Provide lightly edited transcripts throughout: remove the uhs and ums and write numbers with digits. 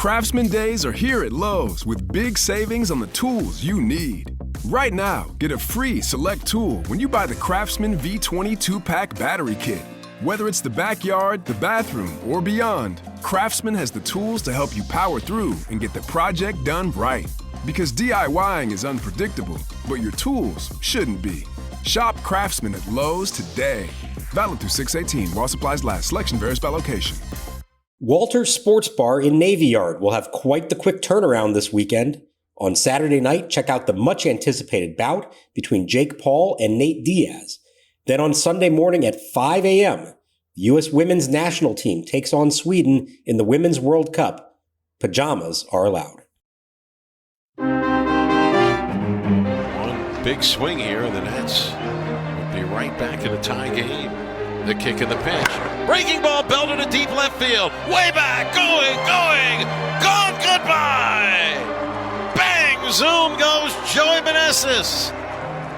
Craftsman Days are here at Lowe's with big savings on the tools you need. Right now, get a free select tool when you buy the Craftsman V20 2-pack battery kit. Whether it's the backyard, the bathroom, or beyond, Craftsman has the tools to help you power through and get the project done right. Because DIYing is unpredictable, but your tools shouldn't be. Shop Craftsman at Lowe's today. Valid through 6/18 while supplies last. Selection varies by location. Walter's Sports Bar in Navy Yard will have quite the quick turnaround this weekend. On Saturday night, check out the much-anticipated bout between Jake Paul and Nate Diaz. Then on Sunday morning at 5 a.m., the U.S. Women's National Team takes on Sweden in the Women's World Cup. Pajamas are allowed. One big swing here, the Nets will be right back in a tie game. The kick and the pitch. Breaking ball belted to deep left field. Way back, going, gone, goodbye! Bang, zoom goes Joey Meneses.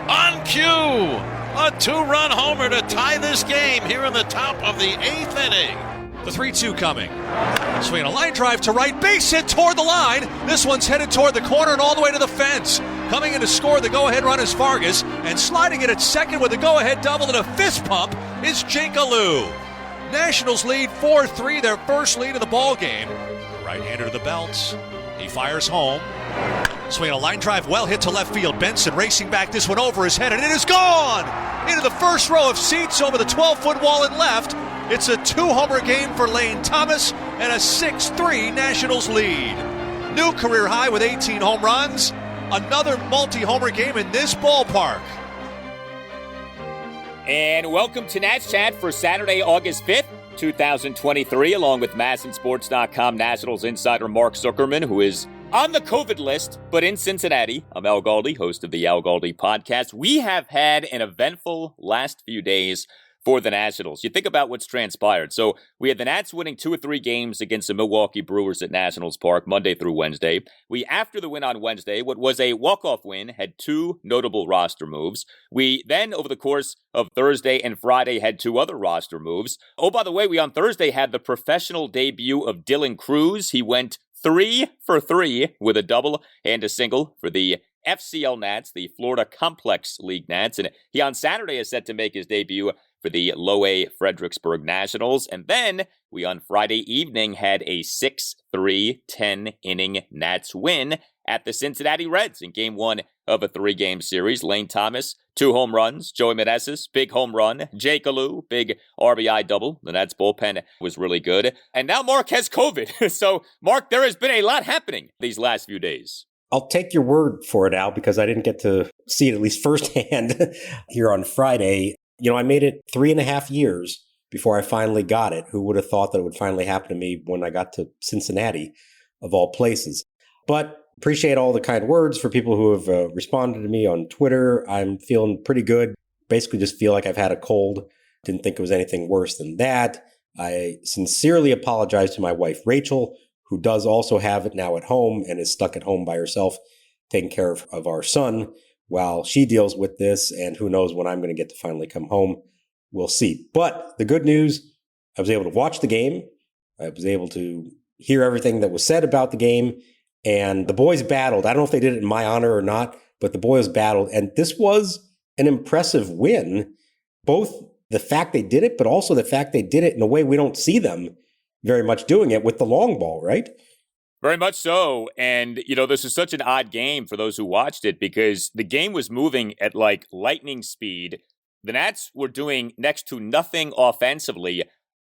On cue. A two-run homer to tie this game here in the top of the 8th inning. The 3-2 coming. Swinging a line drive to right, base hit toward the line. This one's headed toward the corner and all the way to the fence. Coming in to score the go-ahead run is Vargas, and sliding it at second with a go-ahead double and a fist pump is Jake Alou. Nationals lead 4-3, their first lead of the ball game. Right-hander to the belt. He fires home. Swinging a line drive, well hit to left field. Benson racing back this one over his head, and it is gone! Into the first row of seats over the 12-foot wall and left. It's a 2-homer game for Lane Thomas and a 6-3 Nationals lead. New career high with 18 home runs. Another multi-homer game in this ballpark. And welcome to Nats Chat for Saturday, August 5th, 2023, along with MASNsports.com Nationals insider Mark Zuckerman, who is on the COVID list, but in Cincinnati. I'm Al Galdi, host of the Al Galdi podcast. We have had an eventful last few days for the Nationals. You think about what's transpired. So we had the Nats winning 2 or 3 games against the Milwaukee Brewers at Nationals Park Monday through Wednesday. We, after the win on Wednesday, what was a walk-off win, had 2 notable roster moves. We then, over the course of Thursday and Friday, had 2 other roster moves. Oh, by the way, we on Thursday had the professional debut of Dylan Cruz. He went 3 for 3 with a double and a single for the FCL Nats, the Florida Complex League Nats. And he on Saturday is set to make his debut for the low-A Fredericksburg Nationals. And then we on Friday evening had a 6-3 10-inning Nats win at the Cincinnati Reds in Game 1 of a 3-game series. Lane Thomas, 2 home runs. Joey Meneses, big home run. Jake Alou, big RBI double. The Nats bullpen was really good. And now Mark has COVID. So, Mark, there has been a lot happening these last few days. I'll take your word for it, Al, because I didn't get to see it at least firsthand here on Friday. You know, I made it 3.5 years before I finally got it. Who would have thought that it would finally happen to me when I got to Cincinnati, of all places? But appreciate all the kind words for people who have responded to me on Twitter. I'm feeling pretty good. Basically just feel like I've had a cold. Didn't think it was anything worse than that. I sincerely apologize to my wife, Rachel, who does also have it now at home and is stuck at home by herself, taking care of our son while she deals with this. And who knows when I'm going to get to finally come home. We'll see. But the good news, I was able to watch the game. I was able to hear everything that was said about the game. And the boys battled. I don't know if they did it in my honor or not, but the boys battled. And this was an impressive win. Both the fact they did it, but also the fact they did it in a way we don't see them very much doing it with the long ball, right? Very much so. And, you know, this is such an odd game for those who watched it because the game was moving at like lightning speed. The Nats were doing next to nothing offensively.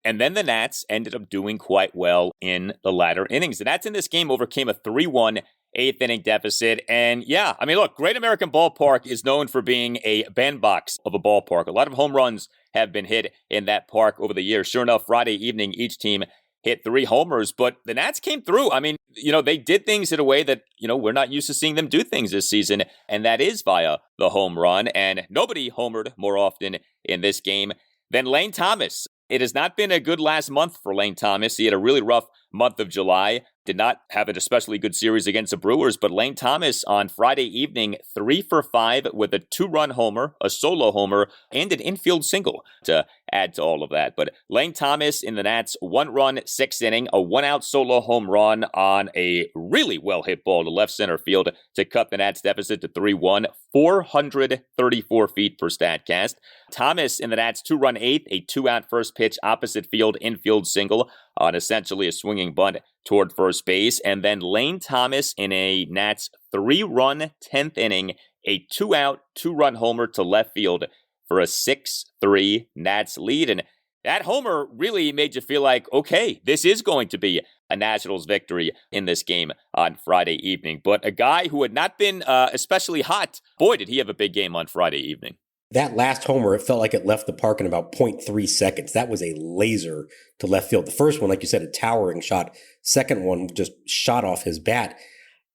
And then the Nats ended up doing quite well in the latter innings. The Nats in this game overcame a 3-1 8th inning deficit. And yeah, I mean, look, Great American Ballpark is known for being a bandbox of a ballpark. A lot of home runs have been hit in that park over the years. Sure enough, Friday evening, each team hit 3 homers, but the Nats came through. I mean, you know, they did things in a way that, you know, we're not used to seeing them do things this season, and that is via the home run. And nobody homered more often in this game than Lane Thomas. It has not been a good last month for Lane Thomas. He had a really rough month of July. Did not have an especially good series against the Brewers, but Lane Thomas on Friday evening, 3 for 5 with a 2-run homer, a solo homer, and an infield single to add to all of that. But Lane Thomas in the Nats' 1-run, 6th inning, a 1-out solo home run on a really well-hit ball to left center field to cut the Nats' deficit to 3-1, 434 feet per Statcast. Thomas in the Nats' 2-run 8th, a 2-out first pitch opposite field infield single on essentially a swinging bunt toward first base. And then Lane Thomas in a Nats 3-run 10th inning, a 2-out, 2-run homer to left field for a 6-3 Nats lead. And that homer really made you feel like, okay, this is going to be a Nationals victory in this game on Friday evening. But a guy who had not been especially hot, boy, did he have a big game on Friday evening. That last homer, it felt like it left the park in about 0.3 seconds. That was a laser to left field. The first one, like you said, a towering shot. Second one just shot off his bat.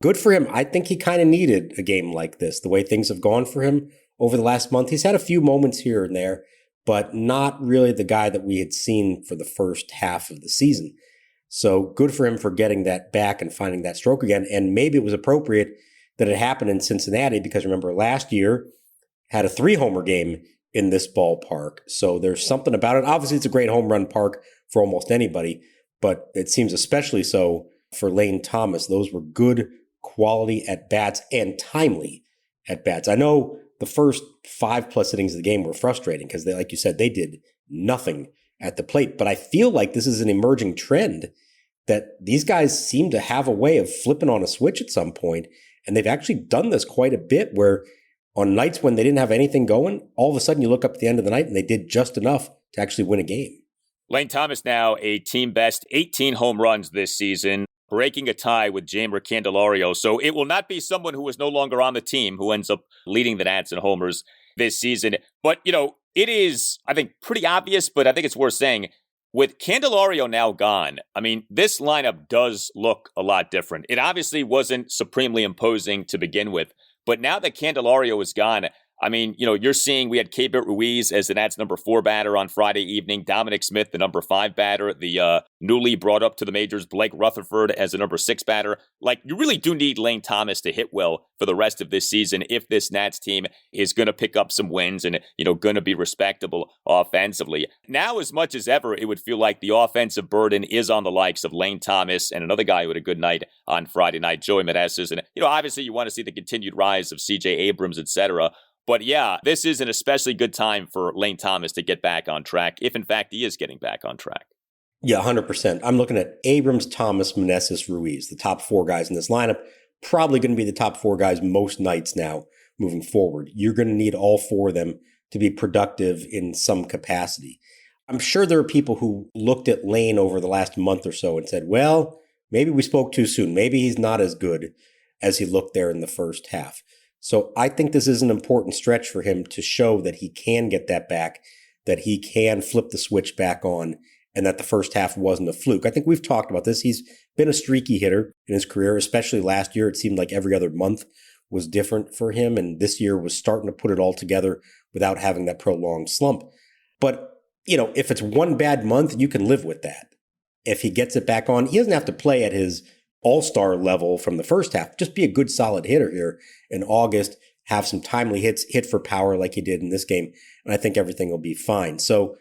Good for him. I think he kind of needed a game like this, the way things have gone for him over the last month. He's had a few moments here and there, but not really the guy that we had seen for the first half of the season. So good for him for getting that back and finding that stroke again. And maybe it was appropriate that it happened in Cincinnati because remember last year had a 3-homer game in this ballpark. So there's something about it. Obviously, it's a great home run park for almost anybody, but it seems especially so for Lane Thomas. Those were good quality at-bats and timely at-bats. I know the first 5+ innings of the game were frustrating because, like you said, they did nothing at the plate. But I feel like this is an emerging trend that these guys seem to have a way of flipping on a switch at some point, and they've actually done this quite a bit where on nights when they didn't have anything going, all of a sudden you look up at the end of the night and they did just enough to actually win a game. Lane Thomas now a team best 18 home runs this season, breaking a tie with Jeimer Candelario. So it will not be someone who is no longer on the team who ends up leading the Nats in homers this season. But, it is, I think, pretty obvious, but I think it's worth saying, with Candelario now gone, I mean, this lineup does look a lot different. It obviously wasn't supremely imposing to begin with, but now that Candelario is gone, I mean, you're seeing we had Keibert Ruiz as the Nats' number 4 batter on Friday evening, Dominic Smith, the number 5 batter, the newly brought up to the majors, Blake Rutherford as the number 6 batter. Like, you really do need Lane Thomas to hit well for the rest of this season if this Nats team is going to pick up some wins and, going to be respectable offensively. Now, as much as ever, it would feel like the offensive burden is on the likes of Lane Thomas and another guy who had a good night on Friday night, Joey Meneses. And, obviously you want to see the continued rise of C.J. Abrams, etc. But yeah, this is an especially good time for Lane Thomas to get back on track, if in fact he is getting back on track. Yeah, 100%. I'm looking at Abrams, Thomas, Meneses, Ruiz, the top 4 guys in this lineup. Probably going to be the top 4 guys most nights now moving forward. You're going to need all 4 of them to be productive in some capacity. I'm sure there are people who looked at Lane over the last month or so and said, well, maybe we spoke too soon. Maybe he's not as good as he looked there in the first half. So I think this is an important stretch for him to show that he can get that back, that he can flip the switch back on, and that the first half wasn't a fluke. I think we've talked about this. He's been a streaky hitter in his career, especially last year. It seemed like every other month was different for him, and this year was starting to put it all together without having that prolonged slump. But, if it's one bad month, you can live with that. If he gets it back on, he doesn't have to play at his all-star level from the first half. Just be a good solid hitter here in August, have some timely hits, hit for power like he did in this game, and I think everything will be fine. So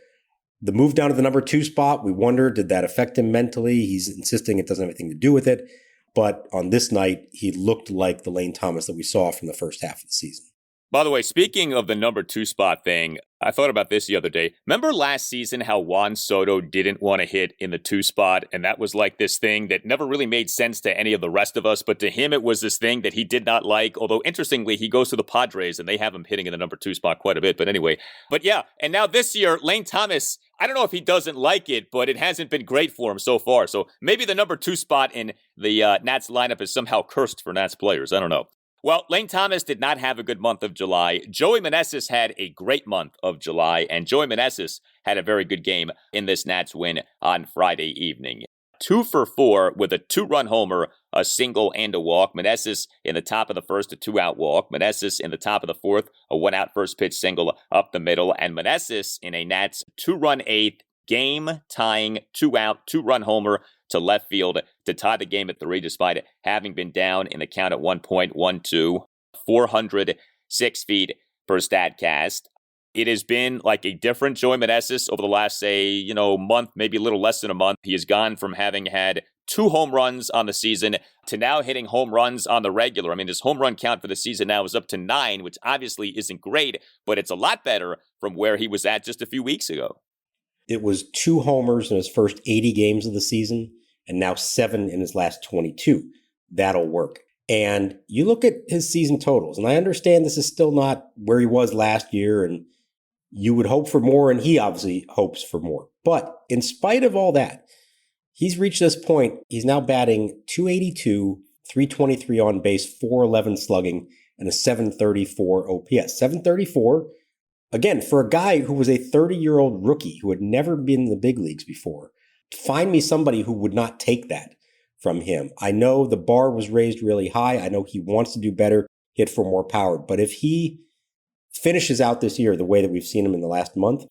the move down to the number 2 spot, we wonder, did that affect him mentally? He's insisting it doesn't have anything to do with it. But on this night, he looked like the Lane Thomas that we saw from the first half of the season. By the way, speaking of the number 2 spot thing, I thought about this the other day. Remember last season how Juan Soto didn't want to hit in the 2 spot? And that was like this thing that never really made sense to any of the rest of us. But to him, it was this thing that he did not like. Although, interestingly, he goes to the Padres and they have him hitting in the number 2 spot quite a bit. But anyway, yeah. And now this year, Lane Thomas, I don't know if he doesn't like it, but it hasn't been great for him so far. So maybe the number 2 spot in the Nats lineup is somehow cursed for Nats players. I don't know. Well, Lane Thomas did not have a good month of July. Joey Meneses had a great month of July, and Joey Meneses had a very good game in this Nats win on Friday evening. 2 for 4 with a 2-run homer, a single, and a walk. Meneses in the top of the first, a 2-out walk. Meneses in the top of the fourth, a 1-out first pitch single up the middle. And Meneses in a Nats 2-run 8th, game-tying 2-out, 2-run homer to left field to tie the game at 3 despite having been down in the count at 1.12, 406 feet per Statcast. It has been like a different Joey Meneses over the last, say, month, maybe a little less than a month. He has gone from having had 2 home runs on the season to now hitting home runs on the regular. I mean, his home run count for the season now is up to 9, which obviously isn't great, but it's a lot better from where he was at just a few weeks ago. It was 2 homers in his first 80 games of the season, and now 7 in his last 22. That'll work. And you look at his season totals, and I understand this is still not where he was last year, and you would hope for more, and he obviously hopes for more. But in spite of all that, he's reached this point. He's now batting .282, .323 on base, .411 slugging, and a .734 OPS. .734, again, for a guy who was a 30-year-old rookie who had never been in the big leagues before. Find me somebody who would not take that from him. I know the bar was raised really high. I know he wants to do better, hit for more power. But if he finishes out this year the way that we've seen him in the last month,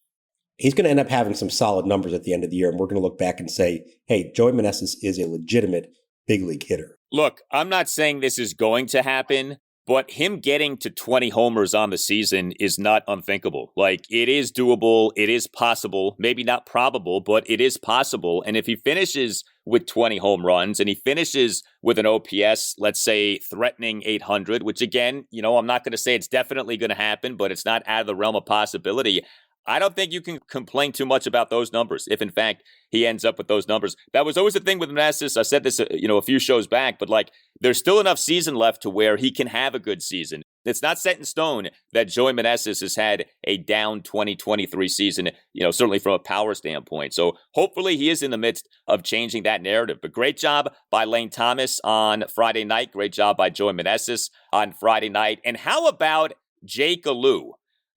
he's going to end up having some solid numbers at the end of the year. And we're going to look back and say, hey, Joey Meneses is a legitimate big league hitter. Look, I'm not saying this is going to happen, but him getting to 20 homers on the season is not unthinkable. Like, it is doable. It is possible. Maybe not probable, but it is possible. And if he finishes with 20 home runs and he finishes with an OPS, let's say threatening 800, which again, I'm not going to say it's definitely going to happen, but it's not out of the realm of possibility. I don't think you can complain too much about those numbers if, in fact, he ends up with those numbers. That was always the thing with Meneses. I said this, a few shows back, but there's still enough season left to where he can have a good season. It's not set in stone that Joey Meneses has had a down 2023 season, certainly from a power standpoint. So hopefully he is in the midst of changing that narrative. But great job by Lane Thomas on Friday night. Great job by Joey Meneses on Friday night. And how about Jake Alou?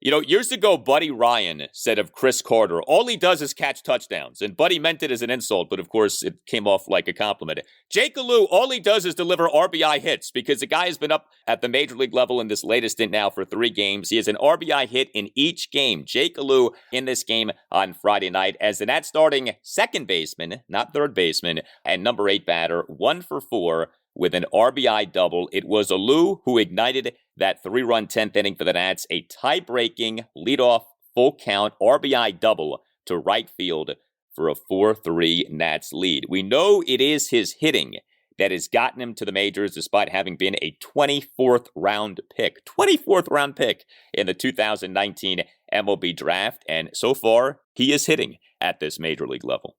Years ago, Buddy Ryan said of Chris Carter, all he does is catch touchdowns. And Buddy meant it as an insult, but of course it came off like a compliment. Jake Alou, all he does is deliver RBI hits because the guy has been up at the major league level in this latest stint now for 3 games. He has an RBI hit in each game. Jake Alou in this game on Friday night as the Nats starting second baseman, not third baseman, and number 8 batter, 1 for 4. With an RBI double. It was Alou who ignited that 3-run 10th inning for the Nats, a tie-breaking leadoff full count RBI double to right field for a 4-3 Nats lead. We know it is his hitting that has gotten him to the majors despite having been a 24th round pick in the 2019 MLB draft. And so far, he is hitting at this major league level.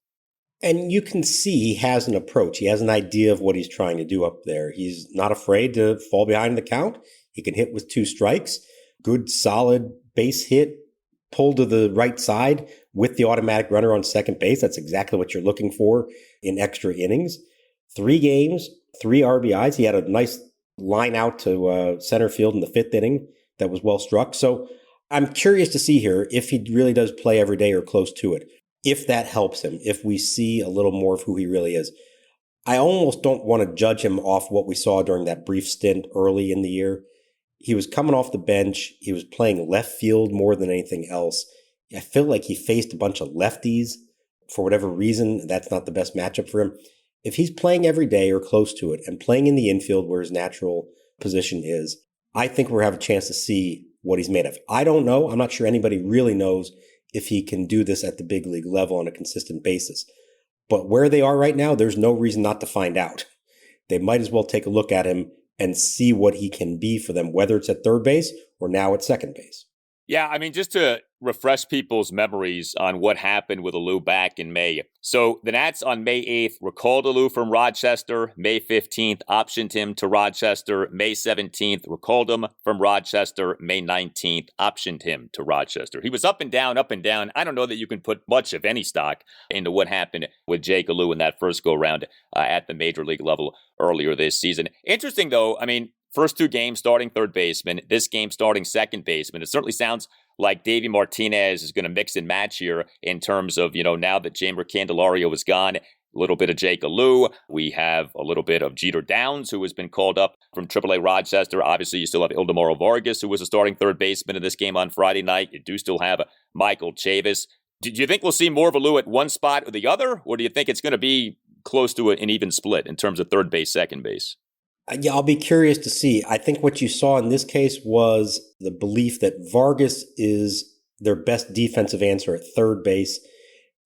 And you can see he has an approach. He has an idea of what he's trying to do up there. He's not afraid to fall behind the count. He can hit with 2 strikes. Good, solid base hit, pull to the right side with the automatic runner on second base. That's exactly what you're looking for in extra innings. 3 games, 3 RBIs. He had a nice line out to center field in the 5th inning that was well struck. So I'm curious to see here if he really does play every day or close to it. If that helps him, if we see a little more of who he really is. I almost don't want to judge him off what we saw during that brief stint early in the year. He was coming off the bench. He was playing left field more than anything else. I feel like he faced a bunch of lefties. For whatever reason, that's not the best matchup for him. If he's playing every day or close to it and playing in the infield where his natural position is, I think we'll have a chance to see what he's made of. I don't know. I'm not sure anybody really knows if he can do this at the big league level on a consistent basis. But where they are right now, there's no reason not to find out. They might as well take a look at him and see what he can be for them, whether it's at third base or now at second base. Yeah, I mean, just to refresh people's memories on what happened with Alou back in May. So the Nats on May 8th recalled Alou from Rochester. May 15th optioned him to Rochester. May 17th recalled him from Rochester. May 19th optioned him to Rochester. He was up and down, up and down. I don't know that you can put much of any stock into what happened with Jake Alou in that first go-round at the major league level earlier this season. Interesting, though, I mean, first 2 games starting third baseman, this game starting second baseman. It certainly sounds like Davey Martinez is going to mix and match here in terms of, now that Jeimer Candelario is gone, a little bit of Jake Alou. We have a little bit of Jeter Downs, who has been called up from AAA Rochester. Obviously, you still have Ildemaro Vargas, who was a starting third baseman in this game on Friday night. You do still have Michael Chavis. Do you think we'll see more of Alou at one spot or the other? Or do you think it's going to be close to an even split in terms of third base, second base? Yeah, I'll be curious to see. I think what you saw in this case was the belief that Vargas is their best defensive answer at third base,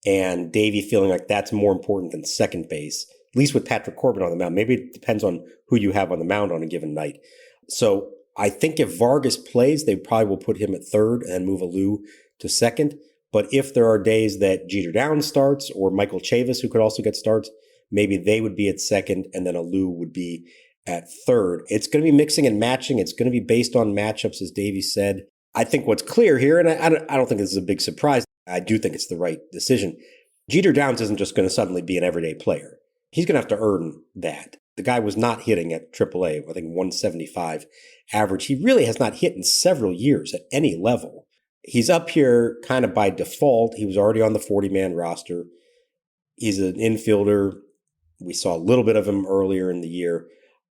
and Davey feeling like that's more important than second base, at least with Patrick Corbin on the mound. Maybe it depends on who you have on the mound on a given night. So I think if Vargas plays, they probably will put him at third and move Alou to second. But if there are days that Jeter Downs starts or Michael Chavis, who could also get starts, maybe they would be at second and then Alou would be at third. It's going to be mixing and matching. It's going to be based on matchups, as Davey said. I think what's clear here, and I don't think this is a big surprise, I do think it's the right decision. Jeter Downs isn't just going to suddenly be an everyday player. He's going to have to earn that. The guy was not hitting at AAA, I think 175 average. He really has not hit in several years at any level. He's up here kind of by default. He was already on the 40-man roster. He's an infielder. We saw a little bit of him earlier in the year.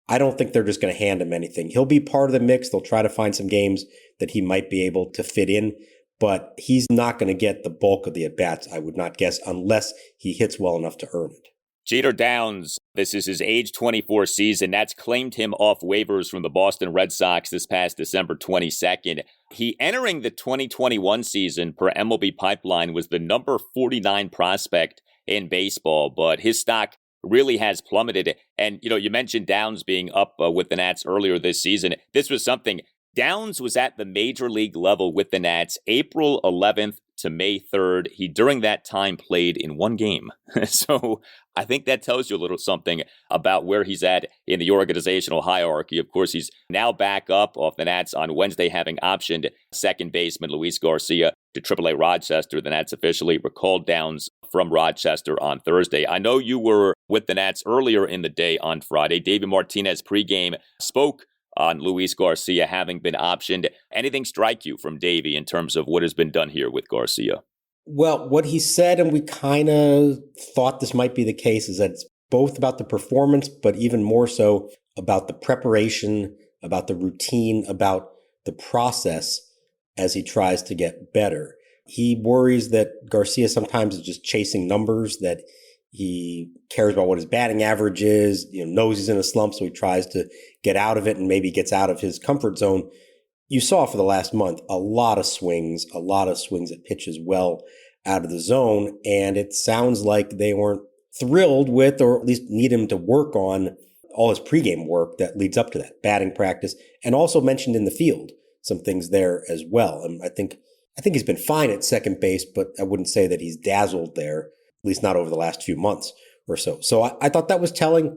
I don't think they're just going to hand him anything. He'll be part of the mix. They'll try to find some games that he might be able to fit in, but he's not going to get the bulk of the at-bats, I would not guess, unless he hits well enough to earn it. Jeter Downs, this is his age 24 season. That's claimed him off waivers from the Boston Red Sox this past December 22nd. He, entering the 2021 season per MLB Pipeline, was the number 49 prospect in baseball, but his stock really has plummeted. And, you mentioned Downs being up with the Nats earlier this season. This was something. Downs was at the major league level with the Nats April 11th to May 3rd. He, during that time, played in one game. So I think that tells you a little something about where he's at in the organizational hierarchy. Of course, he's now back up off the Nats on Wednesday, having optioned second baseman Luis Garcia to AAA Rochester. The Nats officially recalled Downs from Rochester on Thursday. I know you were with the Nats earlier in the day on Friday. Davey Martinez pregame spoke on Luis Garcia having been optioned. Anything strike you from Davey in terms of what has been done here with Garcia? Well, what he said, and we kind of thought this might be the case, is that it's both about the performance, but even more so about the preparation, about the routine, about the process as he tries to get better. He worries that Garcia sometimes is just chasing numbers, that he cares about what his batting average is, knows he's in a slump, so he tries to get out of it and maybe gets out of his comfort zone. You saw for the last month a lot of swings at pitches well out of the zone, and it sounds like they weren't thrilled with, or at least need him to work on all his pregame work that leads up to that, batting practice, and also mentioned in the field some things there as well. And I think he's been fine at second base, but I wouldn't say that he's dazzled there, at least not over the last few months or so. So I thought that was telling.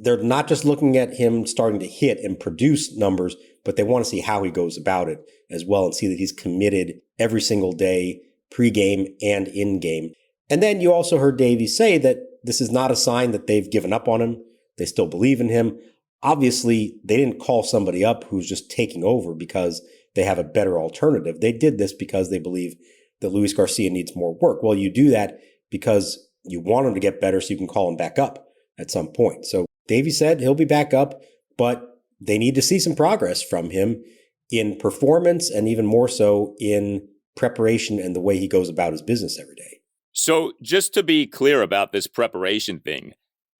They're not just looking at him starting to hit and produce numbers, but they want to see how he goes about it as well and see that he's committed every single day, pregame and in-game. And then you also heard Davey say that this is not a sign that they've given up on him. They still believe in him. Obviously, they didn't call somebody up who's just taking over because they have a better alternative. They did this because they believe that Luis Garcia needs more work. Well, you do that because you want him to get better so you can call him back up at some point. So Davey said he'll be back up, but they need to see some progress from him in performance and even more so in preparation and the way he goes about his business every day. So just to be clear about this preparation thing,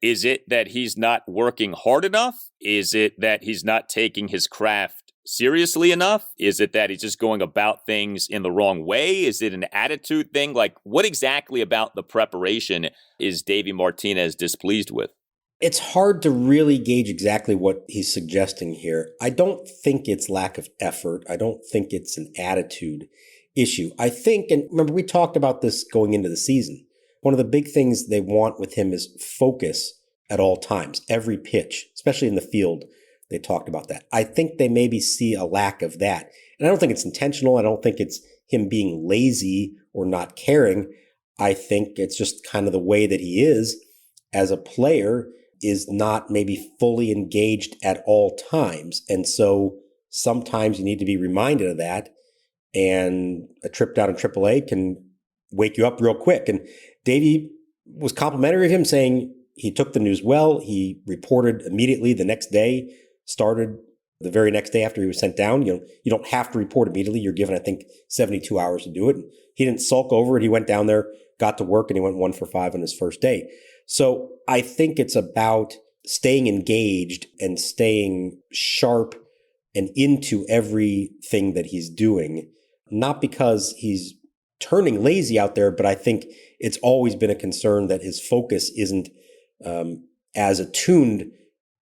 is it that he's not working hard enough? Is it that he's not taking his craft seriously enough? Is it that he's just going about things in the wrong way? Is it an attitude thing? Like, what exactly about the preparation is Davey Martinez displeased with? It's hard to really gauge exactly what he's suggesting here. I don't think it's lack of effort. I don't think it's an attitude issue. I think, and remember, we talked about this going into the season. One of the big things they want with him is focus at all times, every pitch, especially in the field. They talked about that. I think they maybe see a lack of that. And I don't think it's intentional. I don't think it's him being lazy or not caring. I think it's just kind of the way that he is as a player, is not maybe fully engaged at all times. And so sometimes you need to be reminded of that. And a trip down in AAA can wake you up real quick. And Davey was complimentary of him, saying he took the news well. He reported immediately the next day, started the very next day after he was sent down. You don't have to report immediately. You're given, I think, 72 hours to do it. And he didn't sulk over it. He went down there, got to work, and he went 1 for 5 on his first day. So I think it's about staying engaged and staying sharp and into everything that he's doing. not because he's turning lazy out there, but I think it's always been a concern that his focus isn't as attuned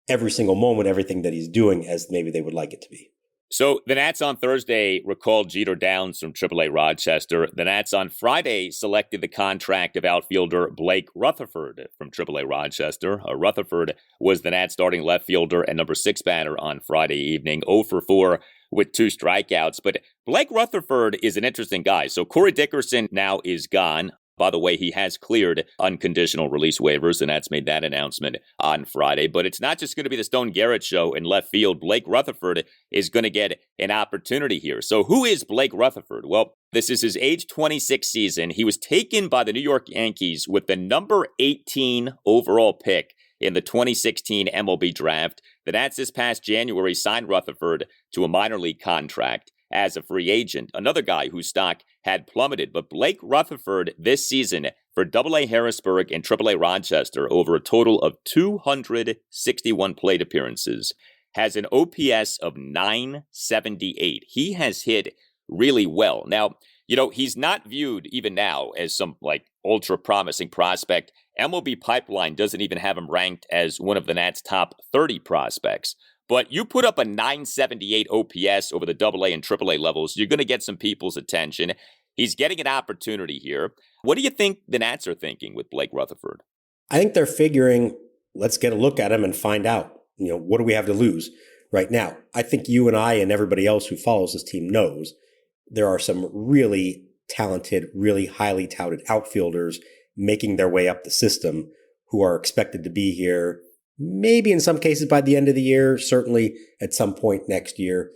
every single moment, everything that he's doing as maybe they would like it to be. So the Nats on Thursday recalled Jeter Downs from AAA Rochester. The Nats on Friday selected the contract of outfielder Blake Rutherford from AAA Rochester. Rutherford was the Nats starting left fielder and number 6 batter on Friday evening, 0 for 4 with 2 strikeouts. But Blake Rutherford is an interesting guy. So Corey Dickerson now is gone. By the way, he has cleared unconditional release waivers, and that's made that announcement on Friday. But it's not just going to be the Stone Garrett show in left field. Blake Rutherford is going to get an opportunity here. So who is Blake Rutherford? Well, this is his age 26 season. He was taken by the New York Yankees with the number 18 overall pick in the 2016 MLB draft. The Nats this past January signed Rutherford to a minor league contract as a free agent, another guy whose stock had plummeted. But Blake Rutherford this season for AA Harrisburg and AAA Rochester over a total of 261 plate appearances has an OPS of 978. He has hit really well. Now, he's not viewed even now as some ultra promising prospect. MLB Pipeline doesn't even have him ranked as one of the Nats' top 30 prospects. But you put up a 978 OPS over the AA and AAA levels, you're going to get some people's attention. He's getting an opportunity here. What do you think the Nats are thinking with Blake Rutherford? I think they're figuring, let's get a look at him and find out, what do we have to lose right now? I think you and I and everybody else who follows this team knows there are some really talented, really highly touted outfielders making their way up the system who are expected to be here. Maybe in some cases by the end of the year, certainly at some point next year.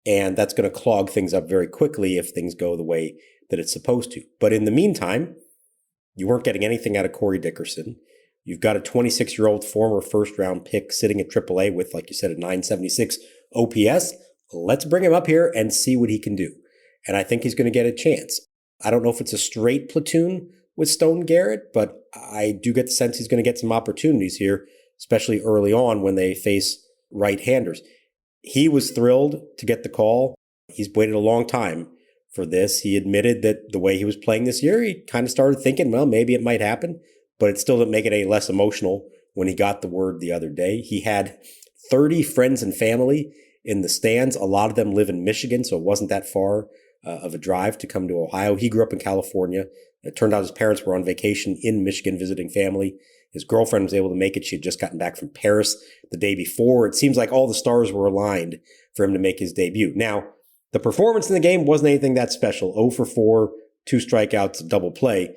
And that's going to clog things up very quickly if things go the way that it's supposed to. But in the meantime, you weren't getting anything out of Corey Dickerson. You've got a 26-year-old former first-round pick sitting at AAA with, like you said, a 976 OPS. Let's bring him up here and see what he can do. And I think he's going to get a chance. I don't know if it's a straight platoon with Stone Garrett, but I do get the sense he's going to get some opportunities here, especially early on when they face right-handers. He was thrilled to get the call. He's waited a long time for this. He admitted that the way he was playing this year, he kind of started thinking, well, maybe it might happen, but it still didn't make it any less emotional when he got the word the other day. He had 30 friends and family in the stands. A lot of them live in Michigan, so it wasn't that far of a drive to come to Ohio. He grew up in California. It turned out his parents were on vacation in Michigan visiting family. His girlfriend was able to make it. She had just gotten back from Paris the day before. It seems like all the stars were aligned for him to make his debut. Now, the performance in the game wasn't anything that special. 0 for 4, 2 strikeouts, double play.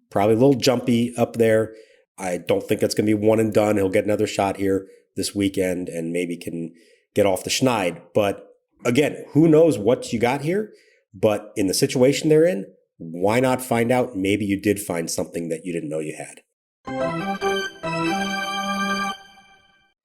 Probably a little jumpy up there. I don't think that's going to be one and done. He'll get another shot here this weekend and maybe can get off the schneid. But again, who knows what you got here? But in the situation they're in, why not find out? Maybe you did find something that you didn't know you had.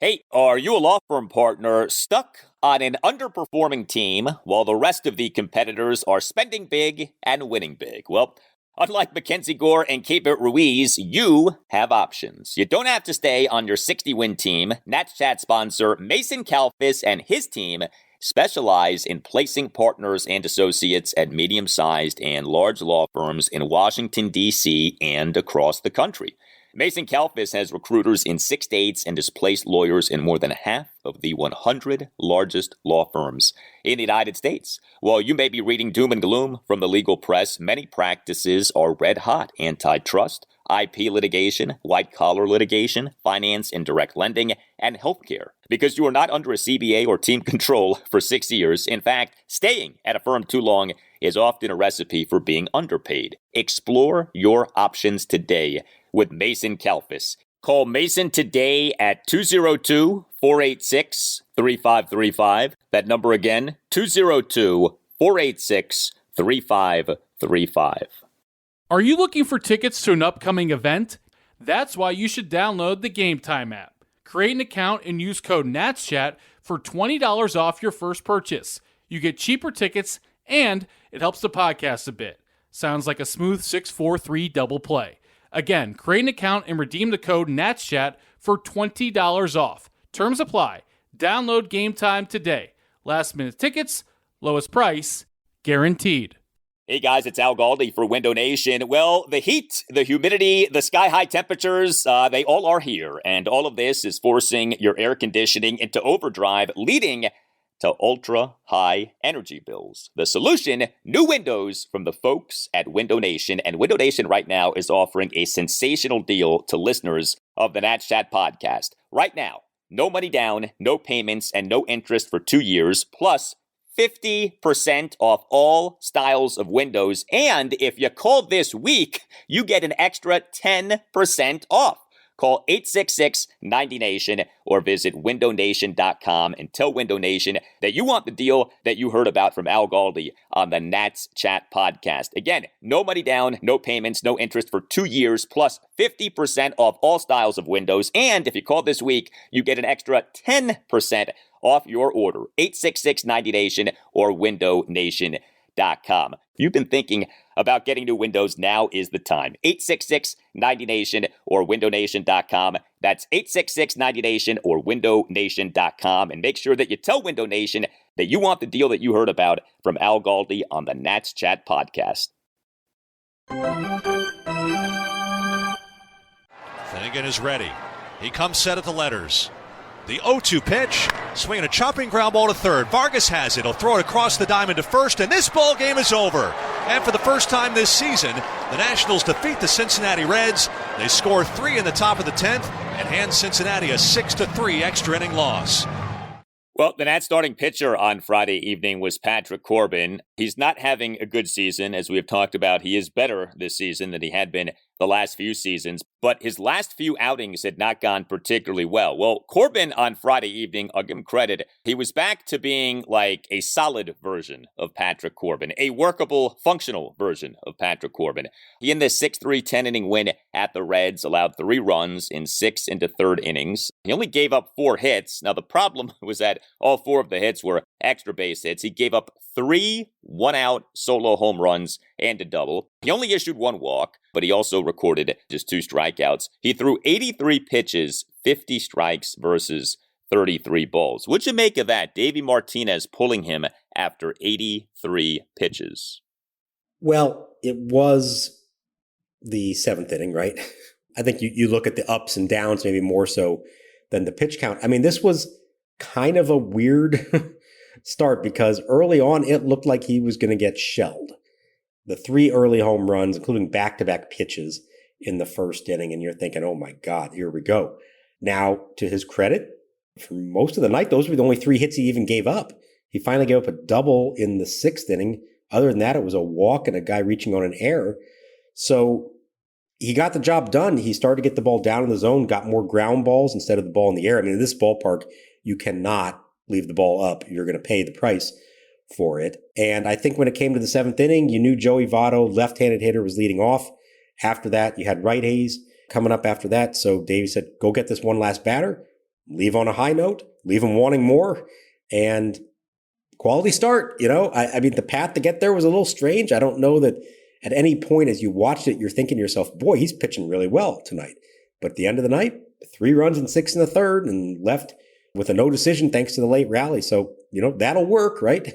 Hey, are you a law firm partner stuck on an underperforming team while the rest of the competitors are spending big and winning big? Well, unlike Mackenzie Gore and Keibert Ruiz, you have options. You don't have to stay on your 60-win team. Nats Chat sponsor Mason Kalfis and his team specialize in placing partners and associates at medium-sized and large law firms in Washington, D.C. and across the country. Mason Kalfis has recruiters in 6 states and has placed lawyers in more than half of the 100 largest law firms in the United States. While you may be reading doom and gloom from the legal press, many practices are red hot. Antitrust, IP litigation, white-collar litigation, finance and direct lending, and healthcare. Because you are not under a CBA or team control for 6 years. In fact, staying at a firm too long is often a recipe for being underpaid. Explore your options today with Mason Kalfis. Call Mason today at 202-486-3535. That number again, 202-486-3535. Are you looking for tickets to an upcoming event? That's why you should download the Game Time app. Create an account and use code NATSCHAT for $20 off your first purchase. You get cheaper tickets and it helps the podcast a bit. Sounds like a smooth 6-4-3 double play. Again, create an account and redeem the code NATSCHAT for $20 off. Terms apply. Download Game Time today. Last minute tickets, lowest price, guaranteed. Hey guys, it's Al Galdi for Window Nation. Well, the heat, the humidity, the sky-high temperatures, they all are here. And all of this is forcing your air conditioning into overdrive, leading to ultra-high energy bills. The solution, new windows from the folks at Window Nation. And Window Nation right now is offering a sensational deal to listeners of the Nats Chat podcast. Right now, no money down, no payments, and no interest for 2 years, plus 50% off all styles of windows. And if you call this week, you get an extra 10% off. Call 866-90-NATION or visit windownation.com and tell Window Nation that you want the deal that you heard about from Al Galdi on the Nats Chat podcast. Again, no money down, no payments, no interest for 2 years, plus 50% off all styles of windows. And if you call this week, you get an extra 10% off your order. 866-90-NATION or windownation.com. If you've been thinking about getting new windows, now is the time. 866-90-NATION or windownation.com. That's 866-90-NATION or windownation.com. And make sure that you tell Window Nation that you want the deal that you heard about from Al Galdi on the Nats Chat podcast. Finnegan is ready. He comes set at the letters. The 0-2 pitch, swinging a chopping ground ball to third. Vargas has it. He'll throw it across the diamond to first, and this ball game is over. And for the first time this season, the Nationals defeat the Cincinnati Reds. They score 3 in the top of the 10th and hand Cincinnati a 6-3 extra inning loss. Well, the Nats starting pitcher on Friday evening was Patrick Corbin. He's not having a good season, as we have talked about. He is better this season than he had been the last few seasons, but his last few outings had not gone particularly well. Well, Corbin on Friday evening, I'll give him credit, he was back to being like a solid version of Patrick Corbin, a workable, functional version of Patrick Corbin. He in this 6-3 10-inning win at the Reds allowed 3 runs in 6 into third innings. He only gave up 4 hits. Now, the problem was that all 4 of the hits were extra base hits. He gave up 3 one-out solo home runs and a double. He only issued 1 walk, but he also recorded just 2 strikeouts. He threw 83 pitches, 50 strikes versus 33 balls. What'd you make of that? Davey Martinez pulling him after 83 pitches. Well, it was the 7th inning, right? I think you look at the ups and downs maybe more so than the pitch count. I mean, this was kind of a weird start because early on it looked like he was going to get shelled. The 3 early home runs, including back-to-back pitches in the first inning, and you're thinking, oh my God, here we go. Now, to his credit, for most of the night, those were the only 3 hits he even gave up. He finally gave up a double in the 6th inning. Other than that, it was a walk and a guy reaching on an error. So he got the job done. He started to get the ball down in the zone, got more ground balls instead of the ball in the air. I mean, in this ballpark, you cannot leave the ball up. You're going to pay the price for it. And I think when it came to the 7th inning, you knew Joey Votto, left-handed hitter, was leading off. After that, you had Right Hayes coming up after that. So Davey said, go get this one last batter, leave on a high note, leave him wanting more, and quality start. You know, I mean, the path to get there was a little strange. I don't know that at any point as you watched it, you're thinking to yourself, boy, he's pitching really well tonight. But at the end of the night, 3 runs and 6 in the 3rd and left with a no decision thanks to the late rally. So, you know, that'll work, right?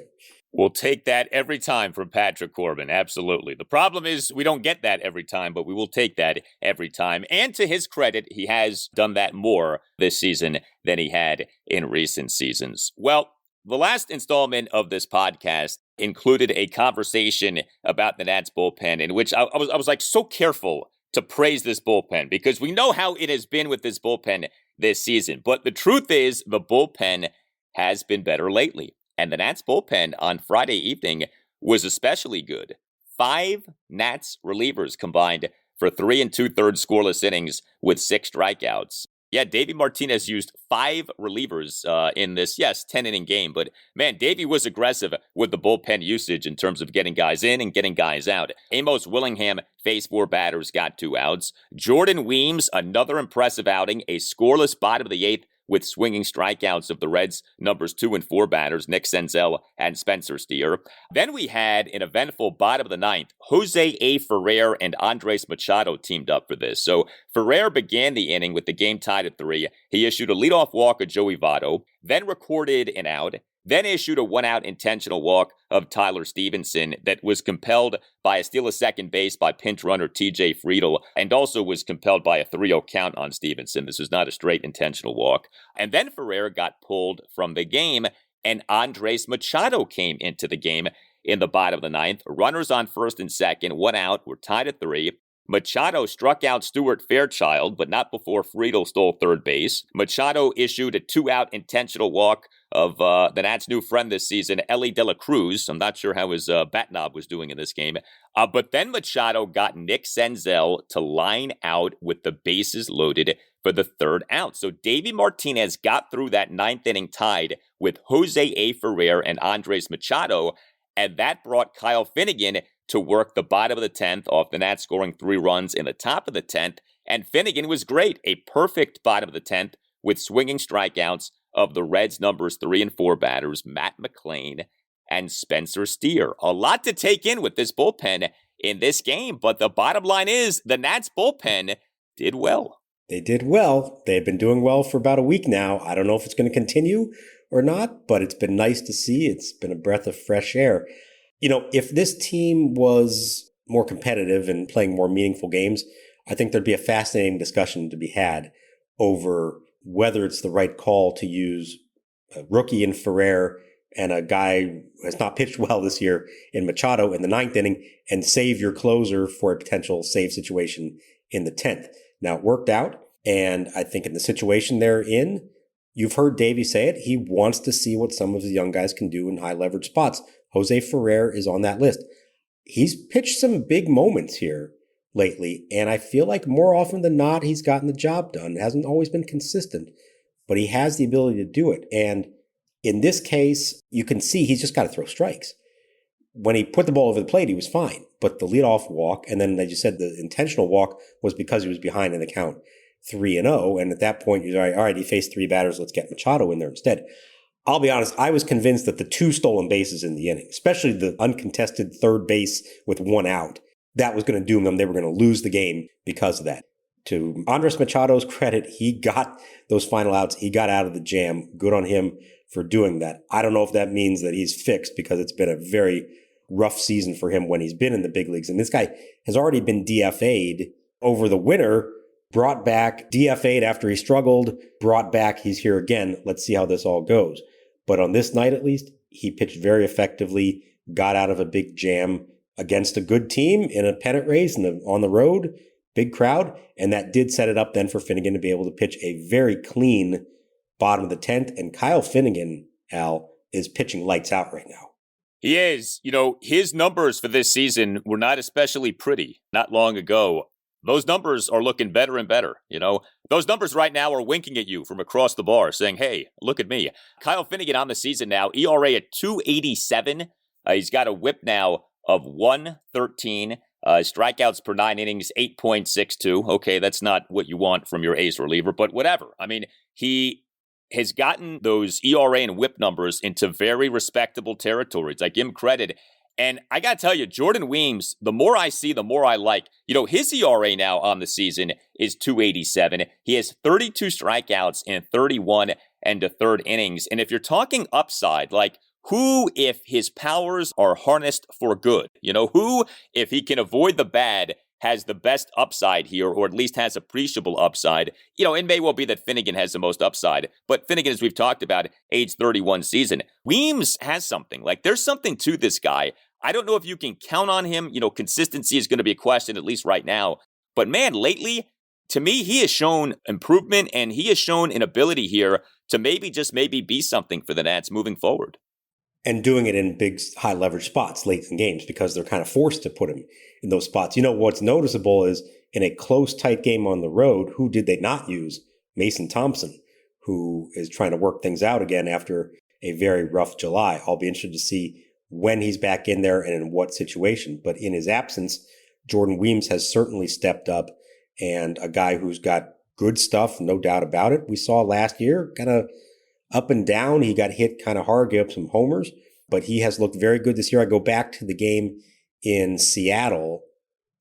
We'll take that every time from Patrick Corbin. Absolutely. The problem is we don't get that every time, but we will take that every time. And to his credit, he has done that more this season than he had in recent seasons. Well, the last installment of this podcast included a conversation about the Nats bullpen in which I was like so careful to praise this bullpen because we know how it has been with this bullpen this season. But the truth is the bullpen has been better lately. And the Nats bullpen on Friday evening was especially good. 5 Nats relievers combined for 3 2/3 scoreless innings with 6 strikeouts. Yeah, Davey Martinez used 5 relievers in this, 10-inning game. But, man, Davey was aggressive with the bullpen usage in terms of getting guys in and getting guys out. Amos Willingham faced 4 batters, got 2 outs. Jordan Weems, another impressive outing, a scoreless bottom of the 8th with swinging strikeouts of the Reds' numbers 2 and 4 batters, Nick Senzel and Spencer Steer. Then we had an eventful bottom of the 9th. Jose A. Ferrer and Andres Machado teamed up for this. So Ferrer began the inning with the game tied at 3. He issued a leadoff walk of Joey Votto, then recorded an out, then issued a one-out intentional walk of Tyler Stevenson that was compelled by a steal of second base by pinch runner TJ Friedel, and also was compelled by a 3-0 count on Stevenson. This was not a straight intentional walk. And then Ferrer got pulled from the game, and Andres Machado came into the game in the bottom of the ninth. Runners on first and second, 1 out, we're tied at 3. Machado struck out Stuart Fairchild, but not before Friedel stole third base. Machado issued a 2-out intentional walk of the Nats' new friend this season, Ellie De La Cruz. I'm not sure how his bat knob was doing in this game. But then Machado got Nick Senzel to line out with the bases loaded for the 3rd out. So Davey Martinez got through that 9th inning tied with Jose A. Ferrer and Andres Machado, and that brought Kyle Finnegan to work the bottom of the 10th off the Nats scoring 3 runs in the top of the 10th. And Finnegan was great. A perfect bottom of the 10th with swinging strikeouts of the Reds' numbers 3 and 4 batters, Matt McClain and Spencer Steer. A lot to take in with this bullpen in this game, but the bottom line is the Nats bullpen did well. They did well. They've been doing well for about a week now. I don't know if it's going to continue or not, but it's been nice to see. It's been a breath of fresh air. You know, if this team was more competitive and playing more meaningful games, I think there'd be a fascinating discussion to be had over whether it's the right call to use a rookie in Ferrer and a guy who has not pitched well this year in Machado in the 9th inning and save your closer for a potential save situation in the 10th. Now, it worked out, and I think in the situation they're in, you've heard Davey say it, he wants to see what some of the young guys can do in high leverage spots. Jose Ferrer is on that list. He's pitched some big moments here lately, and I feel like more often than not, he's gotten the job done. It hasn't always been consistent, but he has the ability to do it. And in this case, you can see he's just got to throw strikes. When he put the ball over the plate, he was fine. But the leadoff walk, and then, as you said, the intentional walk was because he was behind in the count 3-0. And at that point, you're all right, he faced 3 batters. Let's get Machado in there instead. I'll be honest, I was convinced that the 2 stolen bases in the inning, especially the uncontested third base with 1 out, that was going to doom them. They were going to lose the game because of that. To Andres Machado's credit, he got those final outs. He got out of the jam. Good on him for doing that. I don't know if that means that he's fixed, because it's been a very rough season for him when he's been in the big leagues. And this guy has already been DFA'd over the winter, brought back, DFA'd after he struggled, brought back, he's here again. Let's see how this all goes. But on this night, at least, he pitched very effectively, got out of a big jam against a good team in a pennant race and on the road, big crowd. And that did set it up then for Finnegan to be able to pitch a very clean bottom of the 10th. And Kyle Finnegan, Al, is pitching lights out right now. He is. You know, his numbers for this season were not especially pretty not long ago. Those numbers are looking better and better. You know, those numbers right now are winking at you from across the bar saying, hey, look at me. Kyle Finnegan on the season now, ERA at 2.87. He's got a whip now of 1.13. Strikeouts per 9 innings, 8.62. Okay, that's not what you want from your ace reliever, but whatever. I mean, he has gotten those ERA and whip numbers into very respectable territories. I give him credit. And I got to tell you, Jordan Weems, the more I see, the more I like. You know, his ERA now on the season is 2.87. He has 32 strikeouts in 31 and a third innings. And if you're talking upside, like who, if his powers are harnessed for good, you know, who, if he can avoid the bad, has the best upside here, or at least has appreciable upside. You know, it may well be that Finnegan has the most upside, but Finnegan, as we've talked about, age 31 season. Weems has something. Like, there's something to this guy. I don't know if you can count on him. You know, consistency is going to be a question, at least right now. But man, lately, to me, he has shown improvement, and he has shown an ability here to maybe be something for the Nats moving forward. And doing it in big, high leverage spots late in games, because they're kind of forced to put him in those spots. You know, what's noticeable is in a close, tight game on the road, who did they not use? Mason Thompson, who is trying to work things out again after a very rough July. I'll be interested to see when he's back in there and in what situation. But in his absence, Jordan Weems has certainly stepped up, and a guy who's got good stuff, no doubt about it. We saw last year, kind of up and down. He got hit kind of hard, gave up some homers, but he has looked very good this year. I go back to the game in Seattle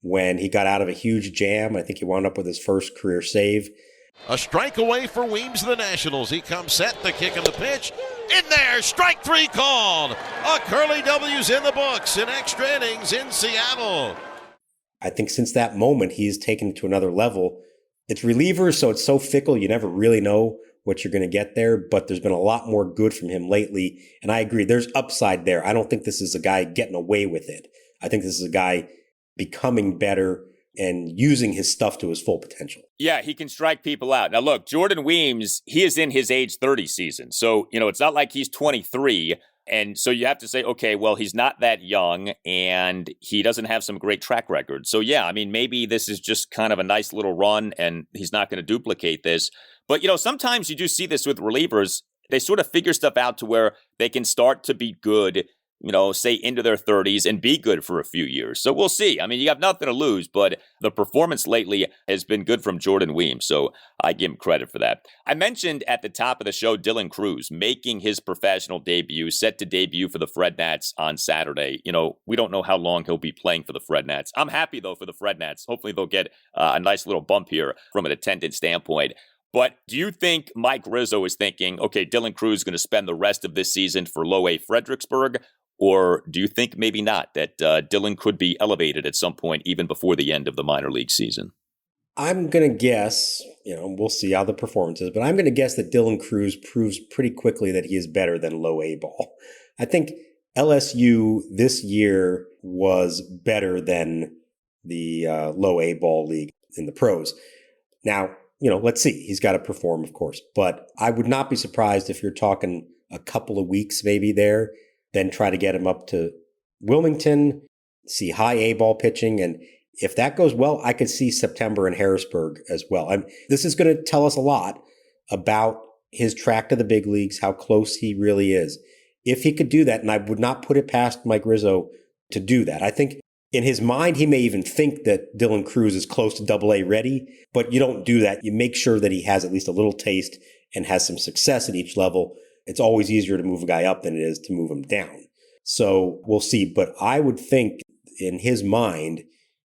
when he got out of a huge jam. I think he wound up with his first career save. A strike away for Weems of the Nationals. He comes set, the kick and the pitch. In there, strike 3 called. A Curly W's in the books in extra innings in Seattle. I think since that moment, he's taken it to another level. It's relievers, so it's so fickle, you never really know what you're going to get there, but there's been a lot more good from him lately. And I agree, there's upside there. I don't think this is a guy getting away with it. I think this is a guy becoming better and using his stuff to his full potential. Yeah, he can strike people out. Now, look, Jordan Weems, he is in his age 30 season. So, it's not like he's 23. And so you have to say, okay, well, he's not that young and he doesn't have some great track record. So, yeah, maybe this is just kind of a nice little run and he's not going to duplicate this. But, sometimes you do see this with relievers. They sort of figure stuff out to where they can start to be good, say into their 30s and be good for a few years. So we'll see. You have nothing to lose, but the performance lately has been good from Jordan Weems. So I give him credit for that. I mentioned at the top of the show, Dylan Cruz making his professional debut, set to debut for the Fred Nats on Saturday. We don't know how long he'll be playing for the Fred Nats. I'm happy though for the Fred Nats. Hopefully they'll get a nice little bump here from an attendance standpoint. But do you think Mike Rizzo is thinking, okay, Dylan Cruz is going to spend the rest of this season for low A Fredericksburg? Or do you think maybe not, that Dylan could be elevated at some point even before the end of the minor league season? I'm going to guess, we'll see how the performance is, but I'm going to guess that Dylan Cruz proves pretty quickly that he is better than low A ball. I think LSU this year was better than the low A ball league in the pros. Now, let's see. He's got to perform, of course. But I would not be surprised if you're talking a couple of weeks maybe there, then try to get him up to Wilmington, see high A ball pitching. And if that goes well, I could see September in Harrisburg as well. This is going to tell us a lot about his track to the big leagues, how close he really is. If he could do that, and I would not put it past Mike Rizzo to do that. I think in his mind, he may even think that Dylan Cruz is close to AA ready, but you don't do that. You make sure that he has at least a little taste and has some success at each level. It's always easier to move a guy up than it is to move him down. So we'll see. But I would think in his mind,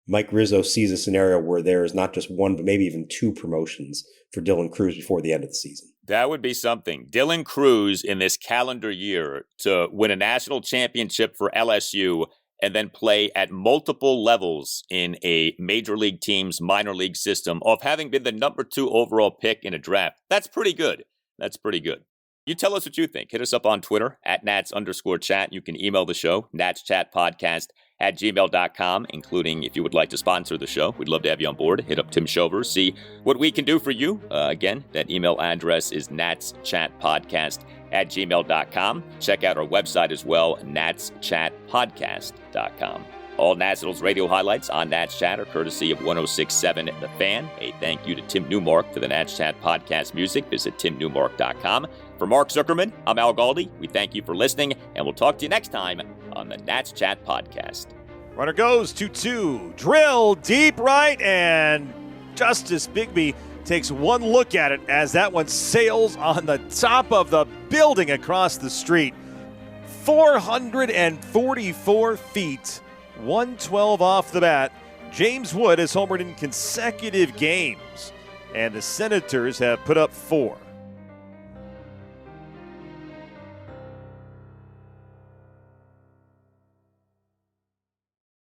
Mike Rizzo sees a scenario where there is not just one, but maybe even 2 promotions for Dylan Cruz before the end of the season. That would be something. Dylan Cruz in this calendar year to win a national championship for LSU and then play at multiple levels in a major league team's minor league system of having been the number 2 overall pick in a draft. That's pretty good. That's pretty good. You tell us what you think. Hit us up on Twitter at Nats_chat. You can email the show, natschatpodcast@gmail.com, including if you would like to sponsor the show. We'd love to have you on board. Hit up Tim Shover, see what we can do for you. Again, that email address is natschatpodcast@gmail.com. Check out our website as well, natschatpodcast.com. All Nationals radio highlights on Nats Chat are courtesy of 106.7 The Fan. A thank you to Tim Newmark for the Nats Chat podcast music. Visit timnewmark.com. For Mark Zuckerman, I'm Al Galdi. We thank you for listening, and we'll talk to you next time on the Nats Chat podcast. Runner goes 2-2. Drill deep right, and Justice Bigby takes one look at it as that one sails on the top of the building across the street. 444 feet. 112 off the bat. James Wood has homered in consecutive games, and the Senators have put up 4.